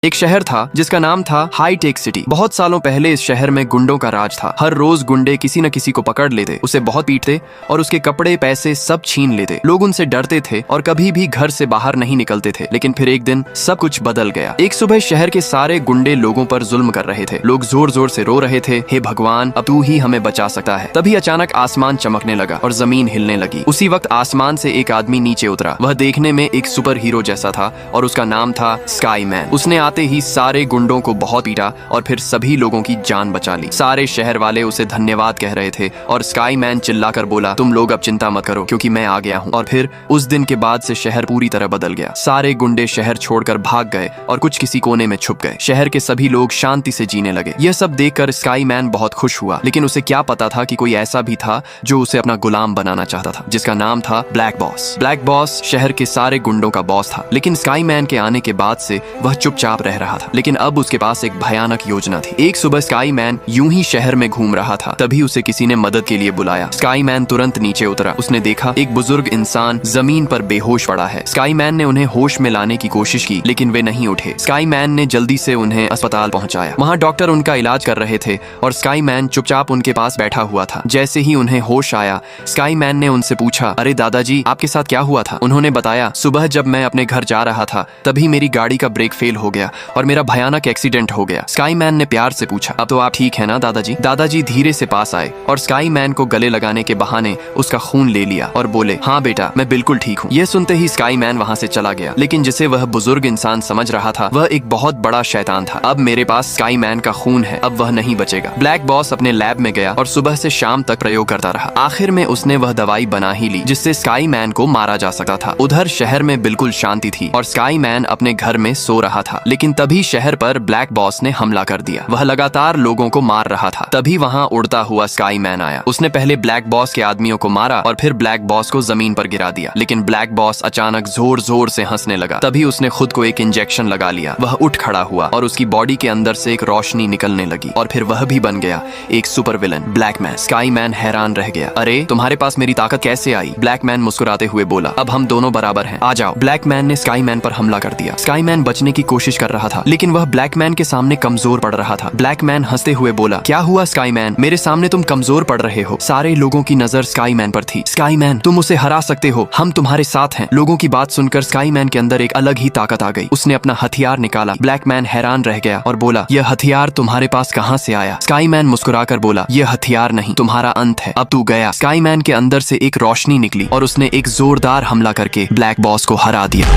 एक शहर था जिसका नाम था हाई टेक सिटी। बहुत सालों पहले इस शहर में गुंडों का राज था। हर रोज गुंडे किसी न किसी को पकड़ लेते, उसे बहुत पीटते और उसके कपड़े पैसे सब छीन लेते। लोग उनसे डरते थे और कभी भी घर से बाहर नहीं निकलते थे। लेकिन फिर एक दिन सब कुछ बदल गया। एक सुबह शहर के सारे गुंडे लोगों पर जुल्म कर रहे थे। लोग जोर जोर से रो रहे थे, हे भगवान, अब तू ही हमें बचा सकता है। तभी अचानक आसमान चमकने लगा और जमीन हिलने लगी। उसी वक्त आसमान से एक आदमी नीचे उतरा। वह देखने में एक सुपर हीरो जैसा था और उसका नाम था स्काई मैन। उसने आते ही सारे गुंडों को बहुत पीटा और फिर सभी लोगों की जान बचा ली। सारे शहर वाले उसे धन्यवाद कह रहे थे और स्काई मैन चिल्लाकर बोला, तुम लोग अब चिंता मत करो क्योंकि मैं आ गया हूँ। और फिर उस दिन के बाद से शहर पूरी तरह बदल गया। सारे गुंडे शहर छोड़कर भाग गए और कुछ किसी कोने में छुप गए। शहर के सभी लोग शांति से जीने लगे। यह सब देखकर स्काई मैन बहुत खुश हुआ, लेकिन उसे क्या पता था कि कोई ऐसा भी था जो उसे अपना गुलाम बनाना चाहता था, जिसका नाम था ब्लैक बॉस। ब्लैक बॉस शहर के सारे गुंडों का बॉस था, लेकिन स्काई मैन के आने के बाद से वह चुपचाप रह रहा था। लेकिन अब उसके पास एक भयानक योजना थी। एक सुबह स्काई मैन यूं ही शहर में घूम रहा था, तभी उसे किसी ने मदद के लिए बुलाया। स्काई मैन तुरंत नीचे उतरा। उसने देखा एक बुजुर्ग इंसान जमीन पर बेहोश पड़ा है। स्काई मैन ने उन्हें होश में लाने की कोशिश की, लेकिन वे नहीं उठे। स्काई मैन ने जल्दी से उन्हें अस्पताल पहुंचाया। वहां डॉक्टर उनका इलाज कर रहे थे और स्काई मैन चुपचाप उनके पास बैठा हुआ था। जैसे ही उन्हें होश आया, स्काई मैन ने उनसे पूछा, अरे दादाजी, आपके साथ क्या हुआ था? उन्होंने बताया, सुबह जब मैं अपने घर जा रहा था तभी मेरी गाड़ी का ब्रेक फेल हो गया और मेरा भयानक एक्सीडेंट हो गया। स्काई मैन ने प्यार से पूछा, अब तो आप ठीक है ना दादाजी? दादाजी धीरे से पास आए और स्काई मैन को गले लगाने के बहाने उसका खून ले लिया और बोले, हाँ बेटा, मैं बिल्कुल ठीक हूँ। यह सुनते ही स्काई मैन वहाँ से चला गया। लेकिन जिसे वह बुजुर्ग इंसान समझ रहा था, वह एक बहुत बड़ा शैतान था। अब मेरे पास स्काई मैन का खून है, अब वह नहीं बचेगा। ब्लैक बॉस अपने लैब में गया और सुबह से शाम तक प्रयोग करता रहा। आखिर में उसने वह दवाई बना ही ली जिससे स्काई मैन को मारा जा सकता था। उधर शहर में बिल्कुल शांति थी और स्काई मैन अपने घर में सो रहा था। लेकिन तभी शहर पर ब्लैक बॉस ने हमला कर दिया। वह लगातार लोगों को मार रहा था। तभी वहां उड़ता हुआ स्काई मैन आया। उसने पहले ब्लैक बॉस के आदमियों को मारा और फिर ब्लैक बॉस को जमीन पर गिरा दिया। लेकिन ब्लैक बॉस अचानक जोर जोर से हंसने लगा। तभी उसने खुद को एक इंजेक्शन लगा लिया। वह उठ खड़ा हुआ और उसकी बॉडी के अंदर से एक रोशनी निकलने लगी और फिर वह भी बन गया एक super villain, black man. Sky man हैरान रह गया, अरे तुम्हारे पास मेरी ताकत कैसे आई? ब्लैक मैन मुस्कुराते हुए बोला, अब हम दोनों बराबर हैं, आ जाओ। ब्लैक मैन ने स्काई मैन पर हमला कर दिया। स्काई मैन बचने की कोशिश कर रहा था, लेकिन वह ब्लैक मैन के सामने कमजोर पड़ रहा था। ब्लैक मैन हंसते हुए बोला, क्या हुआ स्काई मैन, मेरे सामने तुम कमजोर पड़ रहे हो? सारे लोगों की नजर स्काई मैन पर थी। स्काई मैन, तुम उसे हरा सकते हो, हम तुम्हारे साथ हैं। लोगों की बात सुनकर स्काई मैन के अंदर एक अलग ही ताकत आ गई। उसने अपना हथियार निकाला। ब्लैक मैन हैरान रह गया और बोला, यह हथियार तुम्हारे पास कहाँ से आया? स्काई मैन मुस्कुराकर बोला, यह हथियार नहीं, तुम्हारा अंत है, अब तू गया। स्काई मैन के अंदर से एक रोशनी निकली और उसने एक जोरदार हमला करके ब्लैक बॉस को हरा दिया।